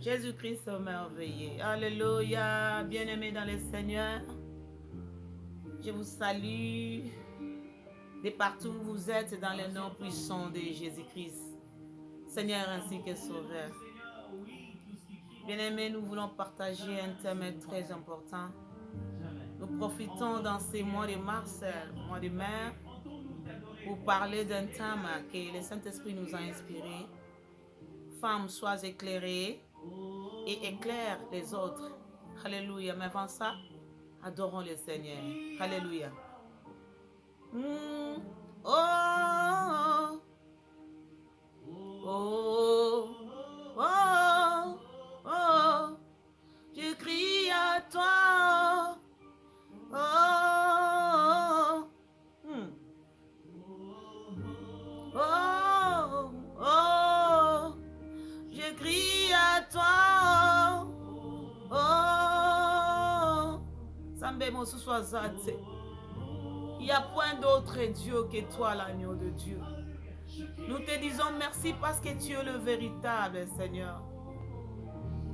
Jésus-Christ merveilleux. Alléluia. Bien-aimés dans le Seigneur, je vous salue de partout où vous êtes dans le nom puissant de Jésus-Christ, Seigneur ainsi que Sauveur. Bien-aimés, nous voulons partager un thème très important. Nous profitons dans ces mois de mars, mois de mai, pour parler d'un thème que le Saint-Esprit nous a inspiré. Femme, sois éclairée et éclaire les autres. Alléluia. Mais avant ça, adorons le Seigneur. Alléluia. Oh, oh, oh, oh, je crie à toi. Oh, oh, oh, je crie à toi. Oh, Sambe Mosu Swazate. Il n'y a point d'autre Dieu que toi, l'agneau de Dieu. Nous te disons merci parce que tu es le véritable Seigneur.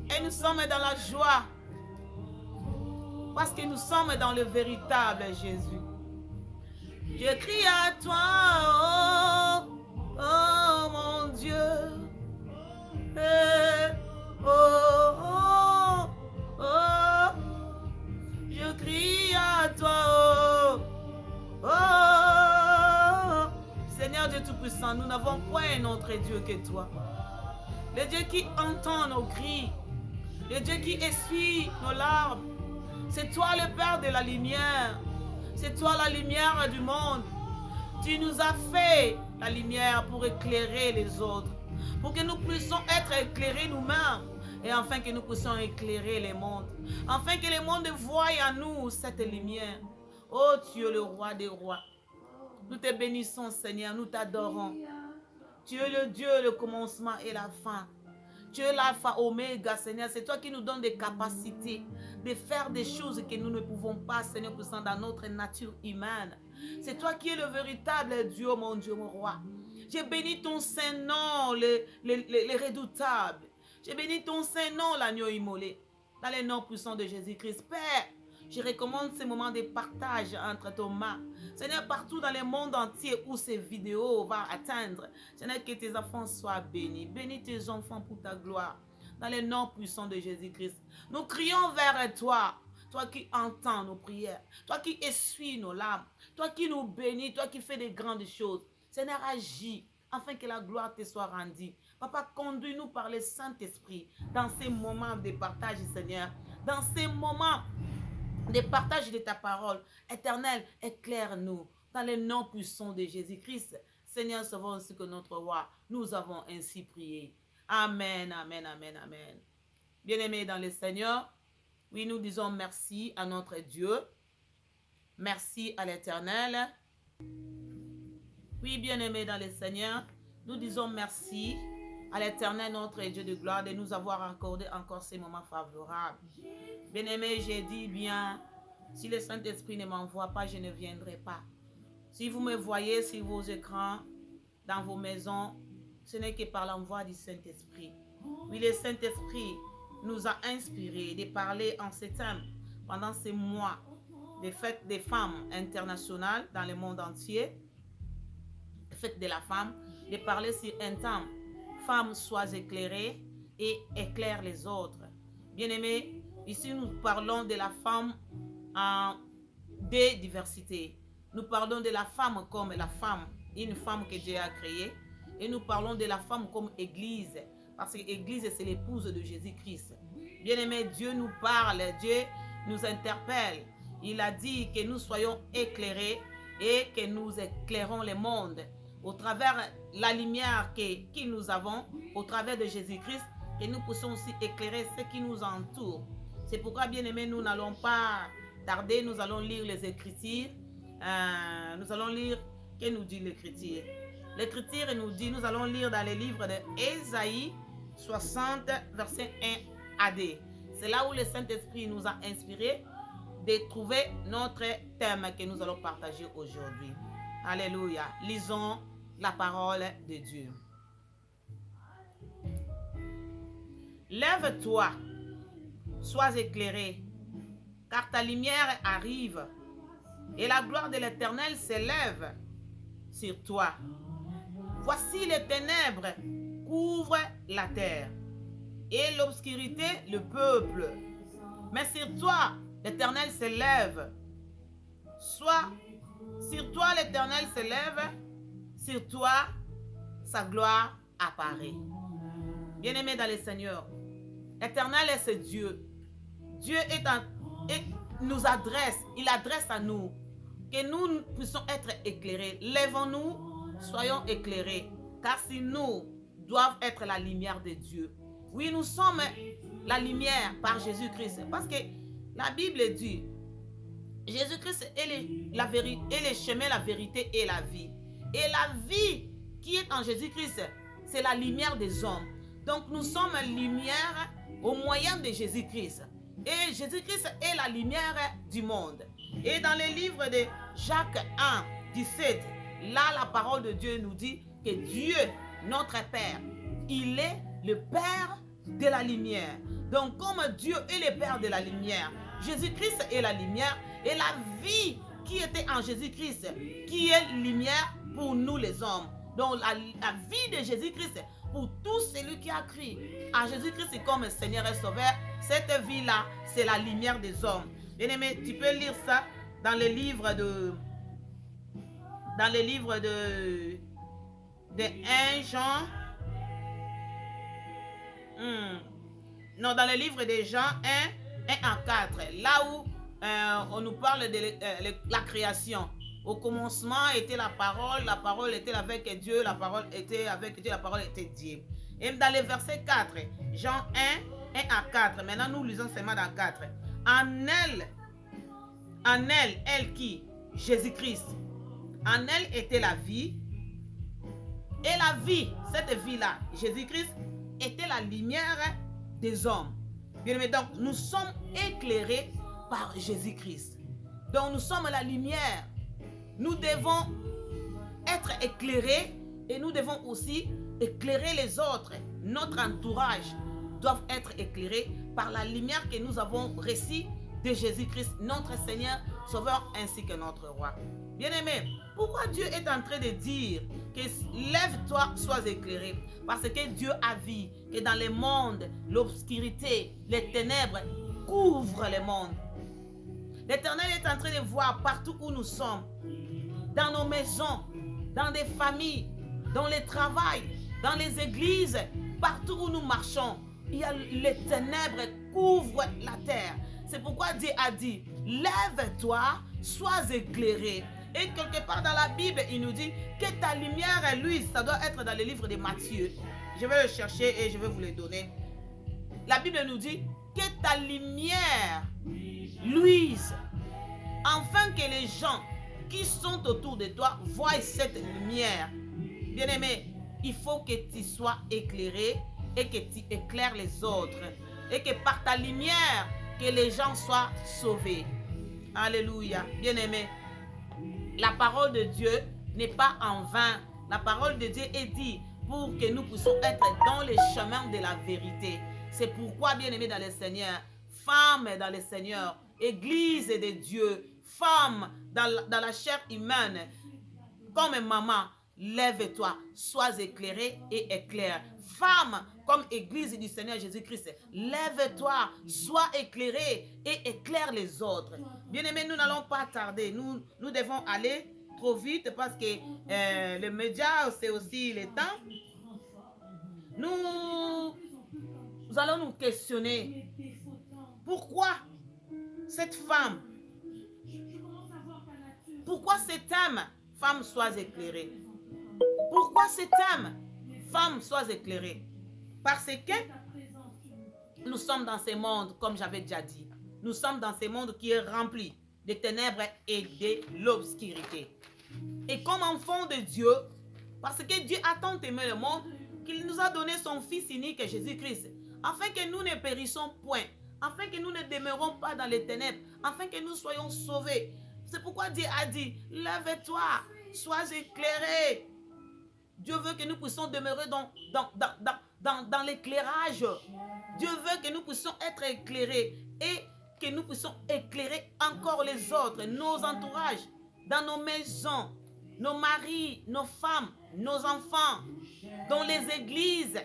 Et nous sommes dans la joie parce que nous sommes dans le véritable Jésus. Je crie à toi, oh, oh mon Dieu. Oh, oh, oh, je crie à toi, oh, oh, Seigneur Dieu Tout-Puissant, nous n'avons point un autre Dieu que toi. Le Dieu qui entend nos cris, le Dieu qui essuie nos larmes. C'est toi le Père de la lumière. C'est toi la lumière du monde. Tu nous as fait la lumière pour éclairer les autres, pour que nous puissions être éclairés nous-mêmes et afin que nous puissions éclairer les mondes, afin que les mondes voient en nous cette lumière. Oh, tu es le roi des rois. Nous te bénissons, Seigneur, nous t'adorons. Tu es le Dieu, le commencement et la fin. Tu es l'alpha, oméga, Seigneur. C'est toi qui nous donnes des capacités de faire des choses que nous ne pouvons pas, Seigneur, puissant dans notre nature humaine. C'est toi qui es le véritable Dieu, mon Dieu, mon roi. J'ai béni ton Saint-Nom, le redoutable. J'ai béni ton Saint-Nom, l'agneau immolé. Dans le nom puissant de Jésus-Christ. Père, je recommande ces moments de partage entre tes mains. Seigneur, partout dans le monde entier où ces vidéos vont atteindre, Seigneur, que tes enfants soient bénis. Bénis tes enfants pour ta gloire. Dans le nom puissant de Jésus-Christ. Nous crions vers toi. Toi qui entends nos prières. Toi qui essuies nos larmes. Toi qui nous bénis. Toi qui fais des grandes choses. Seigneur, agis afin que la gloire te soit rendue. Papa, conduis-nous par le Saint-Esprit dans ces moments de partage, Seigneur. Dans ces moments de partage de ta parole. Éternel, éclaire-nous dans le nom puissant de Jésus-Christ. Seigneur, sauvons ainsi que notre roi. Nous avons ainsi prié. Amen, amen, amen, amen. Bien-aimés dans le Seigneur, oui, nous disons merci à notre Dieu. Merci à l'Éternel. Oui, bien-aimés dans le Seigneur, nous disons merci à l'Éternel, notre Dieu de gloire, de nous avoir accordé encore ces moments favorables. Bien-aimés, j'ai dit bien, si le Saint-Esprit ne m'envoie pas, je ne viendrai pas. Si vous me voyez sur vos écrans, dans vos maisons, ce n'est que par l'envoi du Saint-Esprit. Oui, le Saint-Esprit nous a inspirés de parler en ces thèmes pendant ces mois des fêtes des femmes internationales dans le monde entier, fête de la femme, de parler sur un thème. Femme, sois éclairée et éclaire les autres. Bien-aimés, ici nous parlons de la femme en deux diversités. Nous parlons de la femme comme la femme, une femme que Dieu a créée. Et nous parlons de la femme comme église. Parce que l'église, c'est l'épouse de Jésus-Christ. Bien-aimés, Dieu nous parle, Dieu nous interpelle. Il a dit que nous soyons éclairés et que nous éclairons le monde. Au travers la lumière que nous avons, au travers de Jésus-Christ, que nous puissions aussi éclairer ce qui nous entoure. C'est pourquoi, bien-aimés, nous n'allons pas tarder, nous allons lire les Écritures. Nous allons lire, que nous dit l'Écriture? L'Écriture nous dit, nous allons lire dans les livres d'Ésaïe 60, verset 1 à 2. C'est là où le Saint-Esprit nous a inspirés de trouver notre thème que nous allons partager aujourd'hui. Alléluia. Lisons la parole de Dieu. Lève-toi, sois éclairé, car ta lumière arrive, et la gloire de l'Éternel s'élève sur toi. Voici les ténèbres couvrent la terre, et l'obscurité le peuple. Mais sur toi, l'Éternel s'élève. Soit sur toi, l'Éternel s'élève, sur toi, sa gloire apparaît. Bien-aimés dans le Seigneur, l'Éternel est ce Dieu. Dieu nous adresse, il adresse à nous, que nous puissions être éclairés. Lèvons-nous, soyons éclairés, car si nous doivent être la lumière de Dieu. Oui, nous sommes la lumière par Jésus-Christ, parce que la Bible dit, Jésus-Christ est le chemin, la vérité et la vie. Et la vie qui est en Jésus-Christ, c'est la lumière des hommes. Donc nous sommes lumière au moyen de Jésus-Christ. Et Jésus-Christ est la lumière du monde. Et dans le livre de Jacques 1, 17, là la parole de Dieu nous dit que Dieu, notre Père, il est le Père de la lumière. Donc comme Dieu est le Père de la lumière, Jésus-Christ est la lumière, et la vie qui était en Jésus-Christ, qui est lumière pour nous les hommes. Donc la vie de Jésus-Christ, pour tout celui qui a cru à Jésus-Christ comme Seigneur et Sauveur, cette vie-là, c'est la lumière des hommes. Bien-aimé, tu peux lire ça dans le livre de 1 Jean. Non, dans le livre de Jean 1 à 4, là où on nous parle de la création. Au commencement était la parole était avec Dieu, la parole était avec Dieu, la parole était Dieu. Et dans le verset 4, Jean 1 à 4, maintenant nous lisons seulement dans 4. En elle qui, Jésus-Christ, en elle était la vie, et la vie, cette vie-là, Jésus-Christ, était la lumière des hommes. Bien aimé, donc nous sommes éclairés par Jésus-Christ. Donc nous sommes la lumière. Nous devons être éclairés et nous devons aussi éclairer les autres. Notre entourage doit être éclairé par la lumière que nous avons reçue de Jésus-Christ, notre Seigneur, Sauveur, ainsi que notre Roi. Bien-aimé, pourquoi Dieu est en train de dire que lève-toi, sois éclairé? Parce que Dieu a vu que dans le monde, l'obscurité, les ténèbres couvrent le monde. L'Éternel est en train de voir partout où nous sommes, dans nos maisons, dans des familles, dans le travail, dans les églises, partout où nous marchons, il y a les ténèbres couvrent la terre. C'est pourquoi Dieu a dit, lève-toi, sois éclairé. Et quelque part dans la Bible, il nous dit que ta lumière, lui, ça doit être dans le livre de Matthieu. Je vais le chercher et je vais vous le donner. La Bible nous dit que ta lumière luise, afin que les gens qui sont autour de toi voient cette lumière. Bien-aimé, il faut que tu sois éclairé et que tu éclaires les autres. Et que par ta lumière, que les gens soient sauvés. Alléluia. Bien-aimé, la parole de Dieu n'est pas en vain. La parole de Dieu est dit pour que nous puissions être dans les chemins de la vérité. C'est pourquoi, bien-aimé dans le Seigneur, femmes dans le Seigneur, Église de Dieu, femmes dans la chair humaine, comme maman, lève-toi, sois éclairé et éclaire. Femme, comme Église du Seigneur Jésus-Christ, lève-toi, sois éclairé et éclaire les autres. Bien-aimés, nous n'allons pas tarder. Nous devons aller trop vite parce que le média, c'est aussi le temps. Nous allons nous questionner. Pourquoi cette femme, pourquoi cet homme, femme, sois éclairée? Pourquoi cet homme, femme, sois éclairée? Parce que nous sommes dans ce monde, comme j'avais déjà dit, nous sommes dans ce monde qui est rempli de ténèbres et de l'obscurité. Et comme enfants de Dieu, parce que Dieu a tant aimé le monde, qu'il nous a donné son Fils unique, Jésus-Christ, afin que nous ne périssons point, afin que nous ne demeurons pas dans les ténèbres, afin que nous soyons sauvés. C'est pourquoi Dieu a dit, lève-toi, sois éclairé. Dieu veut que nous puissions demeurer dans l'éclairage. Dieu veut que nous puissions être éclairés et que nous puissions éclairer encore les autres, nos entourages, dans nos maisons, nos maris, nos femmes, nos enfants, dans les églises.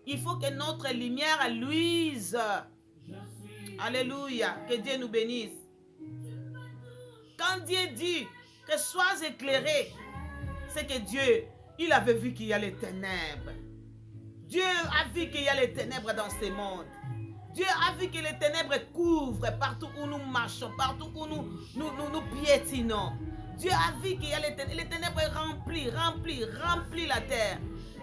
Il faut que notre lumière luise. Alléluia, que Dieu nous bénisse. Quand Dieu dit que sois éclairé, c'est que Dieu, il avait vu qu'il y a les ténèbres. Dieu a vu qu'il y a les ténèbres dans ce monde. Dieu a vu que les ténèbres couvrent partout où nous marchons, partout où nous piétinons. Dieu a vu qu'il y a les ténèbres remplissent la terre.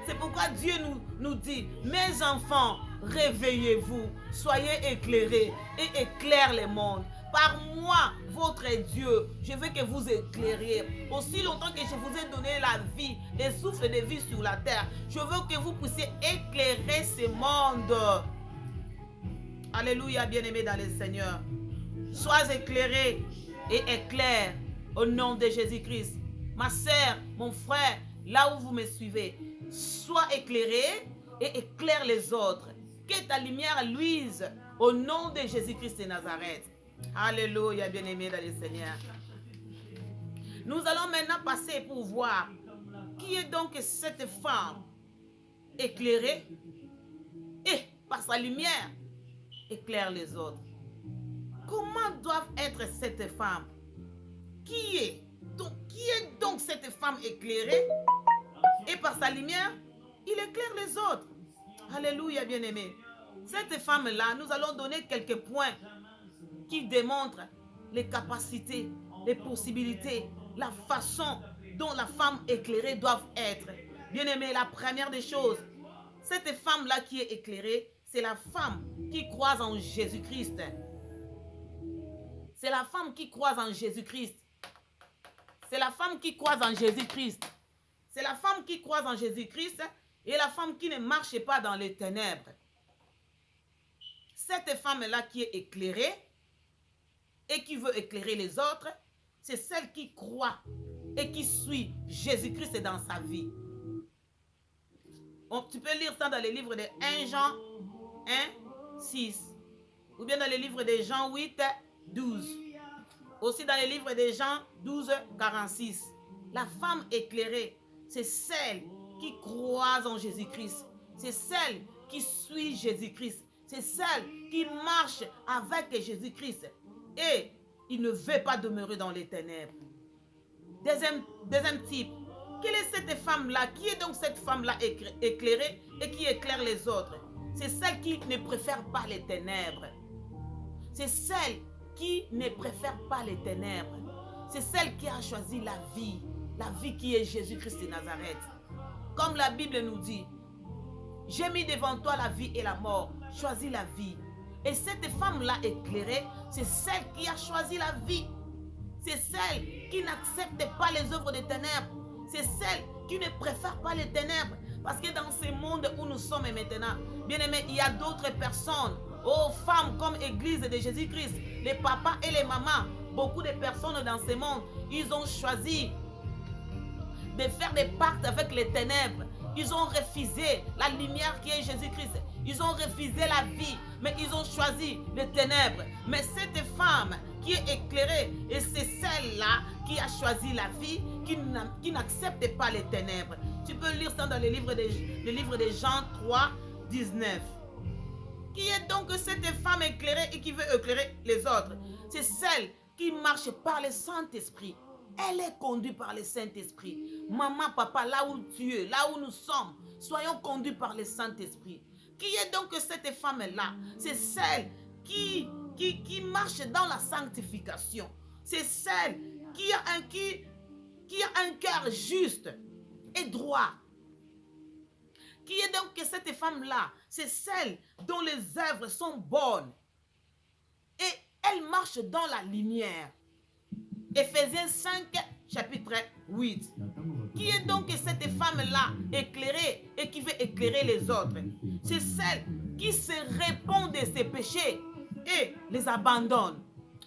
C'est pourquoi Dieu nous dit, mes enfants, réveillez-vous, soyez éclairés et éclairez le monde. Par moi, votre Dieu, je veux que vous éclairiez. Aussi longtemps que je vous ai donné la vie, les souffles de vie sur la terre, je veux que vous puissiez éclairer ce monde. Alléluia, bien-aimés dans le Seigneur. Sois éclairé et éclaire au nom de Jésus-Christ. Ma sœur, mon frère, là où vous me suivez, sois éclairé et éclaire les autres. Que ta lumière luise au nom de Jésus-Christ de Nazareth. Alléluia, bien-aimés dans le Seigneur. Nous allons maintenant passer pour voir qui est donc cette femme éclairée et par sa lumière éclaire les autres. Comment doit être cette femme? Qui est donc cette femme éclairée et par sa lumière, il éclaire les autres. Alléluia, bien-aimés. Cette femme-là, nous allons donner quelques points qui démontrent les capacités, les possibilités, la façon dont la femme éclairée doit être. Bien-aimés, la première des choses, cette femme-là qui est éclairée, c'est la femme qui croit en Jésus-Christ. C'est la femme qui croit en Jésus-Christ. C'est la femme qui croit en Jésus-Christ. C'est la femme qui croit en Jésus-Christ et la femme qui ne marche pas dans les ténèbres. Cette femme-là qui est éclairée et qui veut éclairer les autres, c'est celle qui croit et qui suit Jésus-Christ dans sa vie. Tu peux lire ça dans les livres de 1 Jean 1, 6 ou bien dans les livres de Jean 8, 12. Aussi dans les livres de Jean 12, 46. La femme éclairée, c'est celle qui croit en Jésus-Christ. C'est celle qui suit Jésus-Christ. C'est celle qui marche avec Jésus-Christ. Et il ne veut pas demeurer dans les ténèbres. Deuxième type. Quelle est cette femme-là? Qui est donc cette femme-là éclairée et qui éclaire les autres? C'est celle qui ne préfère pas les ténèbres. C'est celle qui ne préfère pas les ténèbres. C'est celle qui a choisi la vie qui est Jésus-Christ de Nazareth. Comme la Bible nous dit, j'ai mis devant toi la vie et la mort, choisis la vie. Et cette femme-là éclairée, c'est celle qui a choisi la vie. C'est celle qui n'accepte pas les œuvres des ténèbres. C'est celle qui ne préfère pas les ténèbres. Parce que dans ce monde où nous sommes maintenant, bien aimés, il y a d'autres personnes, femmes comme Église de Jésus-Christ, les papas et les mamans, beaucoup de personnes dans ce monde, ils ont choisi de faire des pactes avec les ténèbres. Ils ont refusé la lumière qui est Jésus-Christ. Ils ont refusé la vie, mais ils ont choisi les ténèbres. Mais cette femme qui est éclairée, et c'est celle-là qui a choisi la vie, qui n'accepte pas les ténèbres. Tu peux lire ça dans le livre de Jean 3, 19. Qui est donc cette femme éclairée et qui veut éclairer les autres? C'est celle qui marche par le Saint-Esprit. Elle est conduite par le Saint-Esprit. Maman, papa, là où tu es, là où nous sommes, soyons conduits par le Saint-Esprit. Qui est donc cette femme-là? C'est celle qui marche dans la sanctification. C'est celle qui a un cœur juste et droit. Qui est donc cette femme-là? C'est celle dont les œuvres sont bonnes. Et elle marche dans la lumière. Éphésiens 5, chapitre 8. Qui est donc cette femme-là éclairée et qui veut éclairer les autres? C'est celle qui se répand de ses péchés et les abandonne.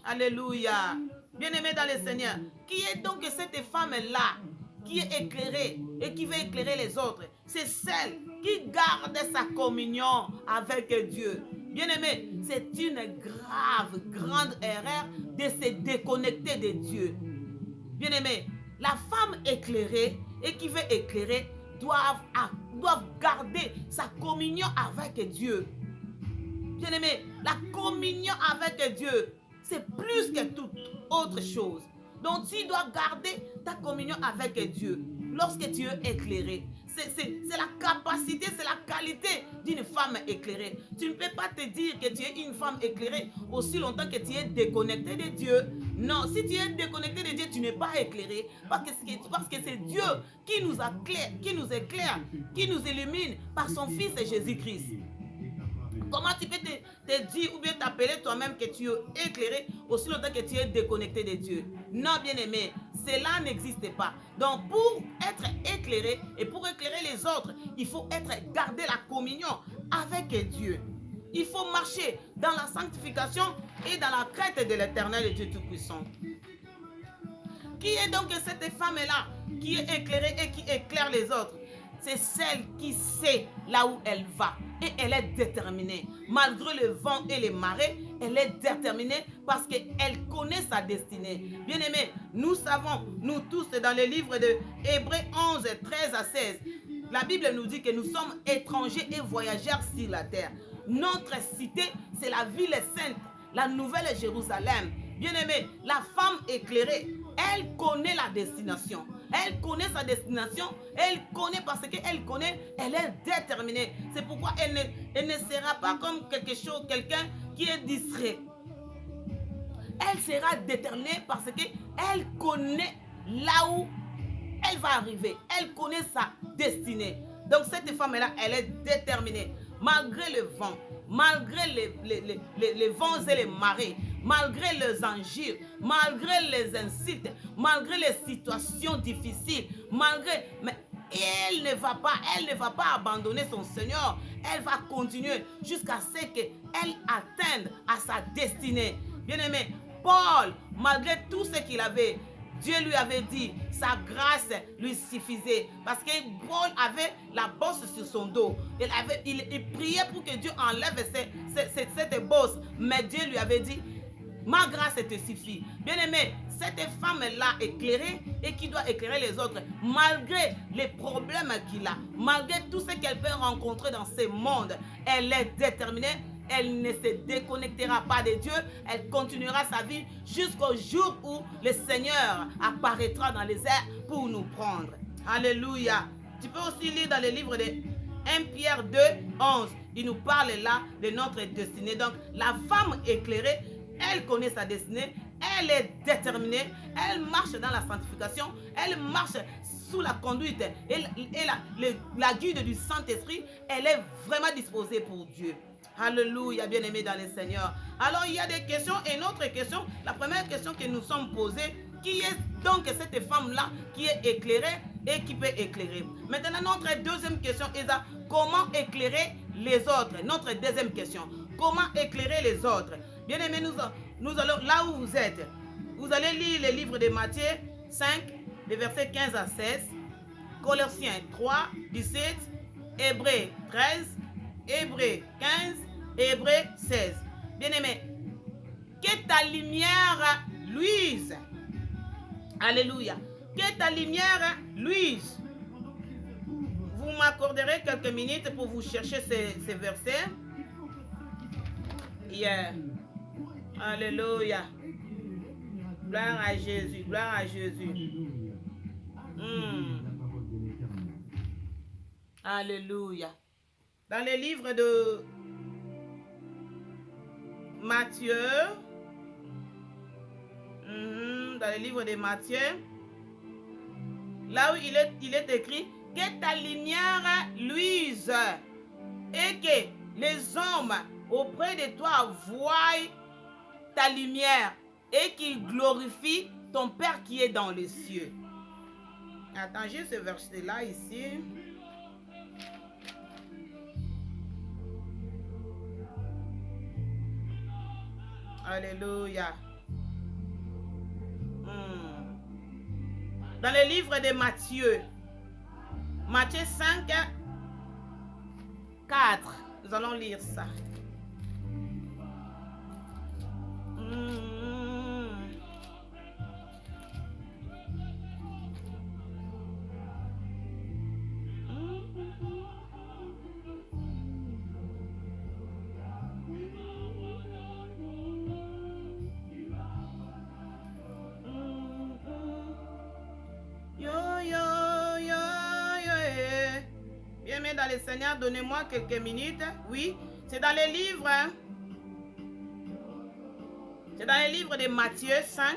Alléluia. Bien-aimés dans le Seigneur. Qui est donc cette femme-là qui est éclairée et qui veut éclairer les autres? c'est celle qui garde sa communion avec Dieu. Bien-aimé, c'est une grande erreur de se déconnecter de Dieu. Bien-aimé, la femme éclairée et qui veut éclairer doivent garder sa communion avec Dieu. Bien-aimé, la communion avec Dieu, c'est plus que toute autre chose. Donc, tu dois garder ta communion avec Dieu lorsque tu es éclairé. C'est la capacité, c'est la qualité d'une femme éclairée. Tu ne peux pas te dire que tu es une femme éclairée aussi longtemps que tu es déconnecté de Dieu. Non, si tu es déconnecté de Dieu, tu n'es pas éclairé. Parce que c'est Dieu qui nous éclaire, qui nous illumine par son Fils Jésus-Christ. Comment tu peux te dire ou bien t'appeler toi-même que tu es éclairé aussi longtemps que tu es déconnecté de Dieu? Non, bien-aimé, cela n'existe pas. Donc, pour être éclairé et pour éclairer les autres, il faut garder la communion avec Dieu. Il faut marcher dans la sanctification et dans la crainte de l'Éternel Dieu Tout-Puissant. Qui est donc cette femme-là qui est éclairée et qui éclaire les autres? C'est celle qui sait là où elle va et elle est déterminée. Malgré le vent et les marées, elle est déterminée parce qu'elle connaît sa destinée. Bien-aimés, nous savons, nous tous, dans le livre de Hébreux 11, 13 à 16, la Bible nous dit que nous sommes étrangers et voyageurs sur la terre. Notre cité, c'est la ville sainte, la nouvelle Jérusalem. Bien-aimés, la femme éclairée, elle connaît la destination. Elle connaît sa destination, elle connaît parce qu'elle connaît, elle est déterminée. C'est pourquoi elle ne sera pas comme quelqu'un qui est distrait. Elle sera déterminée parce qu'elle connaît là où elle va arriver. Elle connaît sa destinée. Donc cette femme-là, elle est déterminée. Malgré le vent, malgré les vents et les marées, malgré les injures, malgré les insultes, malgré les situations difficiles, mais elle ne va pas abandonner son Seigneur. Elle va continuer jusqu'à ce qu'elle atteigne à sa destinée. Bien-aimé, Paul, malgré tout ce qu'il avait, Dieu lui avait dit, sa grâce lui suffisait. Parce que Paul avait la bosse sur son dos. Il priait pour que Dieu enlève cette bosse. Mais Dieu lui avait dit, ma grâce te suffit. Bien-aimé, cette femme-là éclairée et qui doit éclairer les autres, malgré les problèmes qu'il a, malgré tout ce qu'elle peut rencontrer dans ce monde, elle est déterminée. Elle ne se déconnectera pas de Dieu. Elle continuera sa vie jusqu'au jour où le Seigneur apparaîtra dans les airs pour nous prendre. Alléluia. Tu peux aussi lire dans le livre de 1 Pierre 2, 11. Il nous parle là de notre destinée. Donc, la femme éclairée, elle connaît sa destinée. Elle est déterminée. Elle marche dans la sanctification. Elle marche sous la conduite et la guide du Saint-Esprit. Elle est vraiment disposée pour Dieu. Alléluia, bien-aimés dans le Seigneur. Alors, il y a des questions et une autre question. La première question que nous sommes posées, qui est donc cette femme-là qui est éclairée et qui peut éclairer? Maintenant, notre deuxième question est comment éclairer les autres? Notre deuxième question, comment éclairer les autres? Bien-aimés, nous allons là où vous êtes. Vous allez lire le livre de Matthieu 5, les versets 15 à 16, Colossiens 3, 17, Hébreux 13, Hébreux 15, Hébreux 16. Bien-aimé, que ta lumière luise. Alléluia. Que ta lumière luise. Vous m'accorderez quelques minutes pour vous chercher ces versets. Yeah. Alléluia. Gloire à Jésus. Gloire à Jésus. Alléluia. Dans le livre de Matthieu, dans le livre de Matthieu, là où il est écrit que ta lumière luise et que les hommes auprès de toi voient ta lumière et qu'ils glorifient ton Père qui est dans les cieux. Attends, j'ai ce verset-là ici. Alléluia. Dans le livre de Matthieu, Matthieu 5, 4. Nous allons lire ça. Bien-aimés dans le Seigneur, donnez-moi quelques minutes. Oui, c'est dans les livres. C'est dans les livres de Matthieu 5.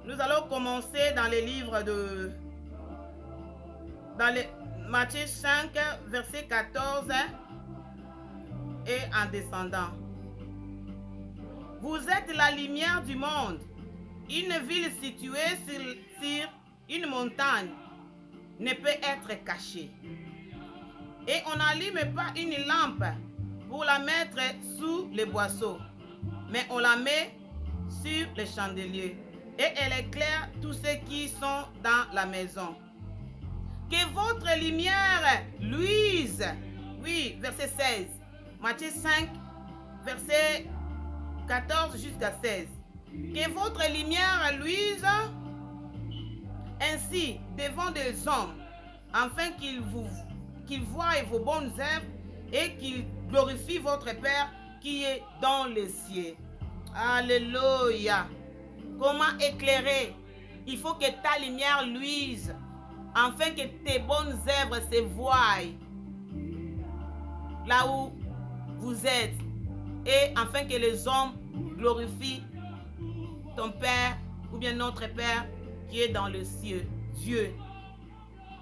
Nous allons commencer dans les livres de... Dans les Matthieu 5, verset 14 et en descendant. Vous êtes la lumière du monde. Une ville située sur une montagne ne peut être cachée. Et on n'allume pas une lampe pour la mettre sous les boisseaux, mais on la met sur les chandeliers et elle éclaire tous ceux qui sont dans la maison. Que votre lumière luise. Oui, verset 16. Matthieu 5, verset 14 jusqu'à 16. Que votre lumière luise ainsi devant des hommes, afin qu'ils voient vos bonnes œuvres et qu'ils glorifient votre Père qui est dans les cieux. Alléluia. Comment éclairer? Il faut que ta lumière luise, afin que tes bonnes œuvres se voient là où vous êtes, et afin que les hommes glorifient ton Père, ou bien notre Père qui est dans le ciel, Dieu.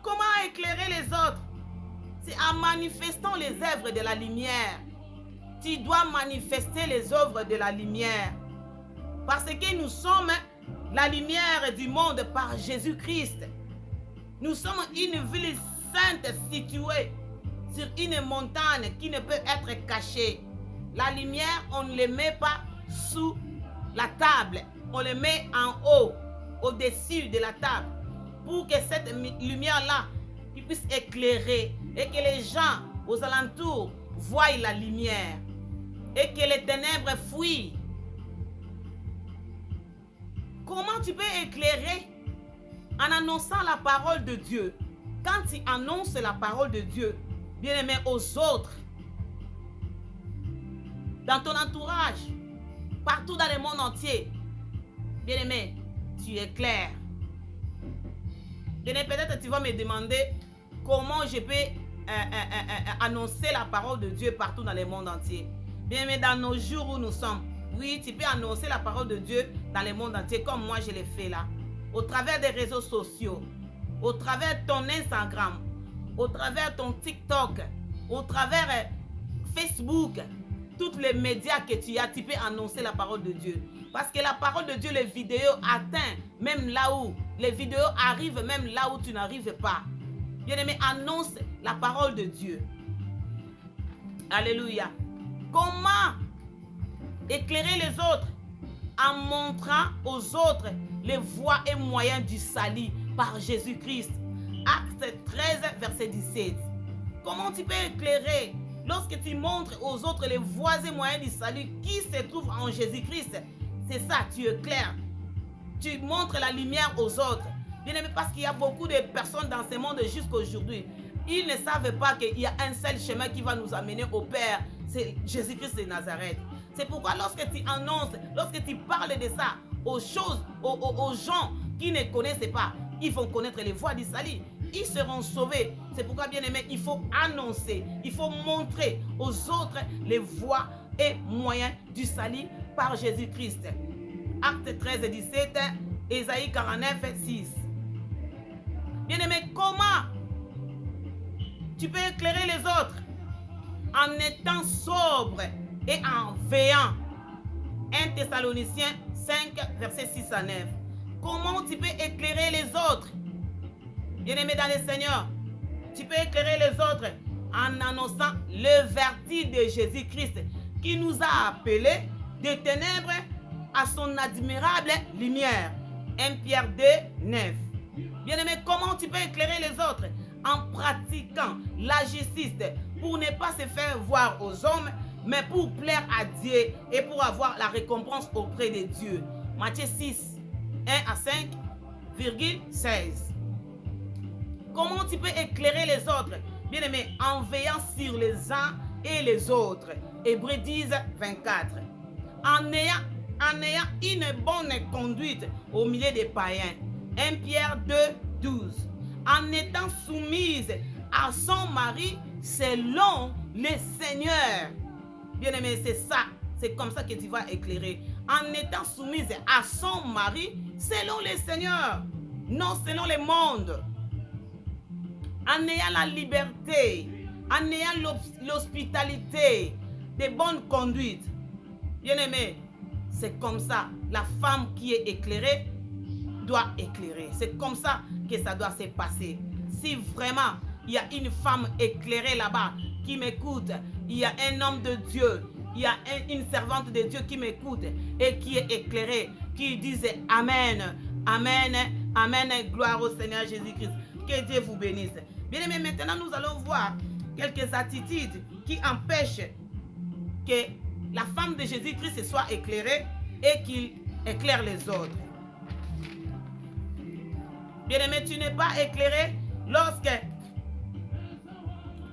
Comment éclairer les autres? C'est en manifestant les œuvres de la lumière. Tu dois manifester les œuvres de la lumière. Parce que nous sommes la lumière du monde par Jésus-Christ. Nous sommes une ville sainte située sur une montagne qui ne peut être cachée. La lumière, on ne la met pas sous la table. On le met en haut, au-dessus de la table, pour que cette lumière-là puisse éclairer et que les gens aux alentours voient la lumière et que les ténèbres fuient. Comment tu peux éclairer? En annonçant la parole de Dieu. Quand tu annonces la parole de Dieu, bien-aimé, aux autres, dans ton entourage, partout dans le monde entier, bien-aimé, tu éclaires. Peut-être tu vas me demander comment je peux annoncer la parole de Dieu partout dans le monde entier. Bien-aimé, dans nos jours où nous sommes, oui, tu peux annoncer la parole de Dieu dans le monde entier, comme moi je l'ai fait là. Au travers des réseaux sociaux, au travers de ton Instagram, au travers de ton TikTok, au travers Facebook, tous les médias que tu as, tu peux annoncer la parole de Dieu. Parce que la parole de Dieu, les vidéos atteignent même là où, les vidéos arrivent même là où tu n'arrives pas. Bien-aimé, annonce la parole de Dieu. Alléluia. Comment éclairer les autres? En montrant aux autres les voies et moyens du salut par Jésus-Christ. Acte 13, verset 17. Comment tu peux éclairer? Lorsque tu montres aux autres les voies et moyens du salut qui se trouvent en Jésus-Christ, c'est ça, tu éclaires. Tu montres la lumière aux autres. Bien aimé, parce qu'il y a beaucoup de personnes dans ce monde jusqu'à aujourd'hui. Ils ne savent pas qu'il y a un seul chemin qui va nous amener au Père. C'est Jésus-Christ de Nazareth. C'est pourquoi lorsque tu annonces, lorsque tu parles de ça aux choses, aux gens qui ne connaissent pas, ils vont connaître les voies du salut. Ils seront sauvés. C'est pourquoi, bien aimé, il faut annoncer, il faut montrer aux autres les voies et moyens du salut par Jésus-Christ. Acte 13, 17, Ésaïe 49, 6. Bien aimé, comment tu peux éclairer les autres? En étant sobre et en veillant. 1 Thessaloniciens 5, verset 6 à 9. Comment tu peux éclairer les autres? Bien-aimé dans le Seigneur, tu peux éclairer les autres en annonçant le vertu de Jésus-Christ qui nous a appelés des ténèbres à son admirable lumière. 1 Pierre 2, 9. Bien-aimé, comment tu peux éclairer les autres? en pratiquant la justice pour ne pas se faire voir aux hommes, mais pour plaire à Dieu et pour avoir la récompense auprès de Dieu. Matthieu 6, 1 à 5,16. Comment tu peux éclairer les autres? Bien aimé, en veillant sur les uns et les autres. Hébreux 10, 24. En ayant une bonne conduite au milieu des païens. 1 Pierre 2, 12. En étant soumise à son mari selon le Seigneur. Bien aimé, c'est ça. C'est comme ça que tu vas éclairer. En étant soumise à son mari selon le Seigneur. Non selon le monde. En ayant la liberté. En ayant l'hospitalité. De bonne conduite. Bien aimé, c'est comme ça. La femme qui est éclairée doit éclairer. C'est comme ça que ça doit se passer. Si vraiment il y a une femme éclairée là-bas qui m'écoute, il y a un homme de Dieu, il y a une servante de Dieu qui m'écoute et qui est éclairée, qui disait Amen, Amen, Amen, gloire au Seigneur Jésus-Christ. Que Dieu vous bénisse. Bien aimé, maintenant nous allons voir quelques attitudes qui empêchent que la femme de Jésus-Christ soit éclairée et qu'il éclaire les autres. Bien-aimé, tu n'es pas éclairé lorsque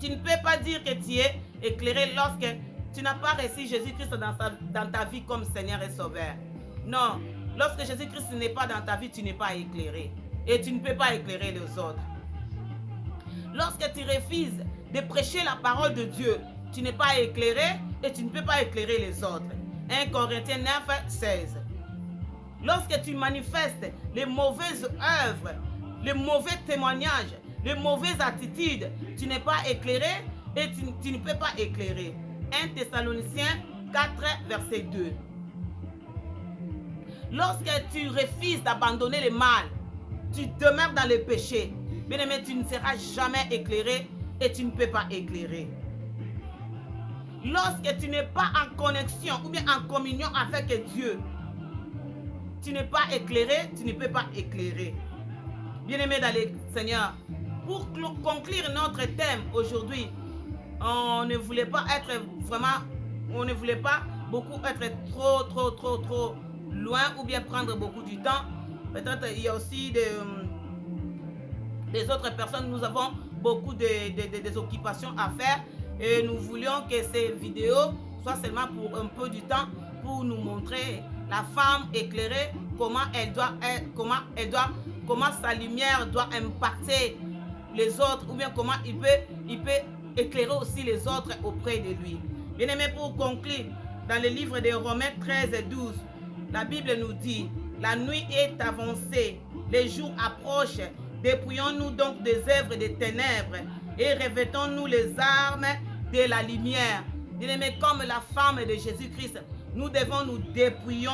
tu ne peux pas dire que tu es éclairé lorsque tu n'as pas reçu Jésus-Christ dans ta vie comme Seigneur et Sauveur. Non, lorsque Jésus-Christ n'est pas dans ta vie, tu n'es pas éclairé. Et tu ne peux pas éclairer les autres. Lorsque tu refuses de prêcher la parole de Dieu, tu n'es pas éclairé et tu ne peux pas éclairer les autres. 1 Corinthiens 9, 16. Lorsque tu manifestes les mauvaises œuvres, les mauvais témoignages, les mauvaises attitudes, tu n'es pas éclairé et tu ne peux pas éclairer. 1 Thessaloniciens 4, verset 2. Lorsque tu refuses d'abandonner le mal, tu demeures dans le péché, bien aimé, tu ne seras jamais éclairé et tu ne peux pas éclairer. Lorsque tu n'es pas en connexion ou bien en communion avec Dieu, tu n'es pas éclairé, tu ne peux pas éclairer. Bien-aimé dans le Seigneur, pour conclure notre thème aujourd'hui, on ne voulait pas être vraiment, on ne voulait pas beaucoup être trop loin ou bien prendre beaucoup du temps. Peut-être il y a aussi des autres personnes, nous avons beaucoup des occupations à faire et nous voulions que ces vidéos soient seulement pour un peu du temps pour nous montrer la femme éclairée, comment sa lumière doit impacter les autres ou bien comment il peut éclairer aussi les autres auprès de lui. Bien aimé, pour conclure, dans le livre de Romains 13 et 12, la Bible nous dit, la nuit est avancée, les jours approchent, dépouillons-nous donc des œuvres des ténèbres et revêtons-nous les armes de la lumière. Bien aimé, comme la femme de Jésus-Christ, nous devons nous dépouiller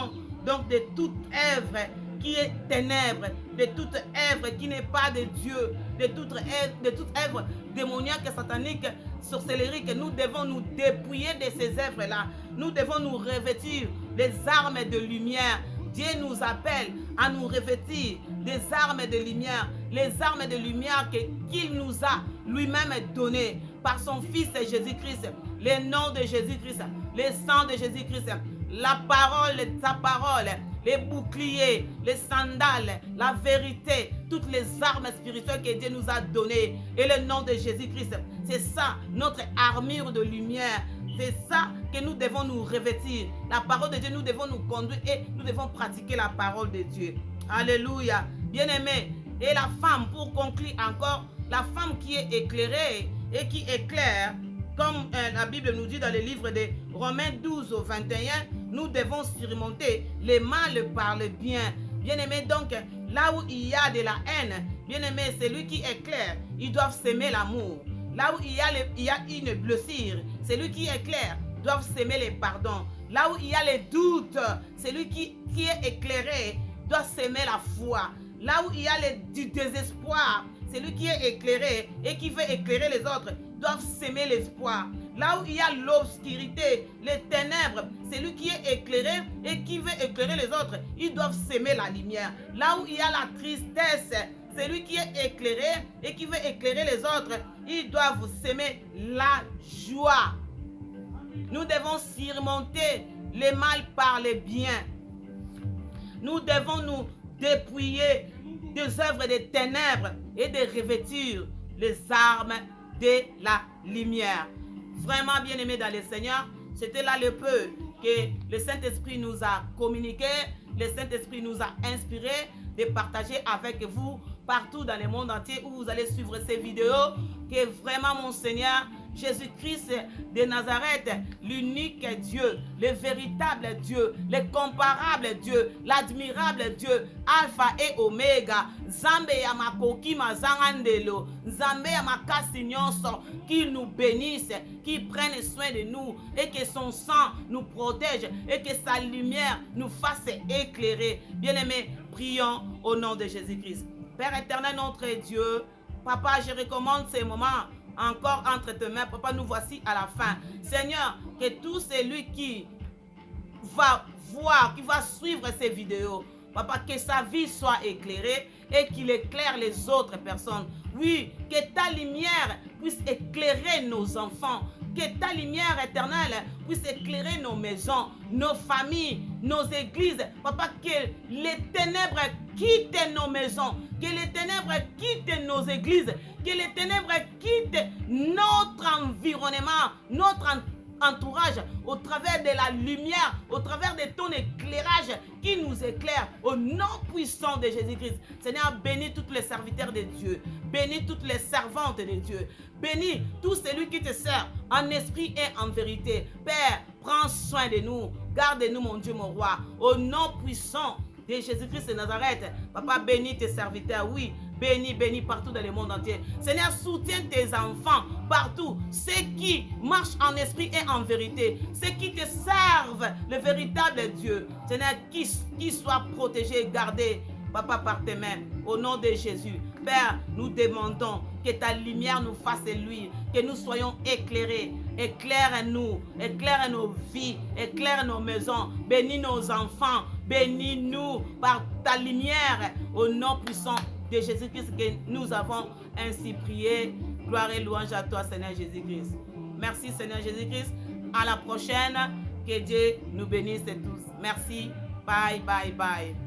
donc de toute œuvre qui est ténèbre, de toute œuvre qui n'est pas de Dieu, de toute œuvre démoniaque, satanique, sorcellerie, que nous devons nous dépouiller de ces œuvres-là. Nous devons nous revêtir des armes de lumière. Dieu nous appelle à nous revêtir des armes de lumière, les armes de lumière qu'il nous a lui-même données par son Fils Jésus-Christ, le nom de Jésus-Christ, le sang de Jésus-Christ, la parole, sa parole, les boucliers, les sandales, la vérité, toutes les armes spirituelles que Dieu nous a données et le nom de Jésus-Christ. C'est ça notre armure de lumière. C'est ça que nous devons nous revêtir. La parole de Dieu, nous devons nous conduire et nous devons pratiquer la parole de Dieu. Alléluia. Bien-aimé. Et la femme, pour conclure encore, la femme qui est éclairée et qui éclaire, comme la Bible nous dit dans le livre de Romains 12 au 21, nous devons surmonter le mal par le bien. Bien-aimé, donc, là où il y a de la haine, bien-aimé, celui qui éclaire, ils doivent s'aimer l'amour. Là où il y a une blessure, celui qui éclaire doivent s'aimer les pardons. Là où il y a les doutes, celui qui est éclairé doit s'aimer la foi. Là où il y a du désespoir, celui qui est éclairé et qui veut éclairer les autres doivent s'aimer l'espoir. Là où il y a l'obscurité, les ténèbres, celui qui est éclairé et qui veut éclairer les autres, ils doivent s'aimer la lumière. Là où il y a la tristesse, celui qui est éclairé et qui veut éclairer les autres, il doit vous semer la joie. Nous devons surmonter le mal par le bien. Nous devons nous dépouiller des œuvres des ténèbres et de revêtir les armes de la lumière. Vraiment bien aimé dans le Seigneur, c'était là le peu que le Saint-Esprit nous a communiqué, le Saint-Esprit nous a inspiré de partager avec vous partout dans le monde entier où vous allez suivre ces vidéos, que vraiment mon Seigneur Jésus-Christ de Nazareth, l'unique Dieu, le véritable Dieu, le comparable Dieu, l'admirable Dieu, Alpha et Oméga, Zambe ya makoki mazangandelo, Zambe ya makasi nyonso, qu'il nous bénisse, qu'il prenne soin de nous et que son sang nous protège et que sa lumière nous fasse éclairer. Bien-aimés, prions au nom de Jésus-Christ. Père éternel, notre Dieu, Papa, je recommande ces moments encore entre tes mains. Papa, nous voici à la fin. Seigneur, que tout celui qui va voir, qui va suivre ces vidéos, Papa, que sa vie soit éclairée et qu'il éclaire les autres personnes. Oui, que ta lumière puisse éclairer nos enfants, que ta lumière éternelle puisse éclairer nos maisons, nos familles, nos églises. Papa, que les ténèbres quittent nos maisons, que les ténèbres quittent nos églises, que les ténèbres quittent notre environnement, notre entourage, au travers de la lumière, au travers de ton éclairage qui nous éclaire au nom puissant de Jésus-Christ. Seigneur, bénis tous les serviteurs de Dieu, bénis toutes les servantes de Dieu, bénis tout celui qui te sert en esprit et en vérité. Père, prends soin de nous, garde-nous mon Dieu, mon roi, au nom puissant de Jésus-Christ de Nazareth. Papa, bénis tes serviteurs, oui, bénis partout dans le monde entier. Seigneur, soutiens tes enfants partout, ceux qui marchent en esprit et en vérité, ceux qui te servent, le véritable Dieu. Seigneur, qui soient protégés et gardés, Papa, par tes mains, au nom de Jésus. Père, nous demandons que ta lumière nous fasse luire, que nous soyons éclairés. Éclaire-nous, éclaire nos vies, éclaire nos maisons, bénis nos enfants, bénis-nous par ta lumière, au nom puissant de Jésus-Christ que nous avons ainsi prié. Gloire et louange à toi, Seigneur Jésus-Christ. Merci, Seigneur Jésus-Christ. À la prochaine. Que Dieu nous bénisse tous. Merci. Bye, bye, bye.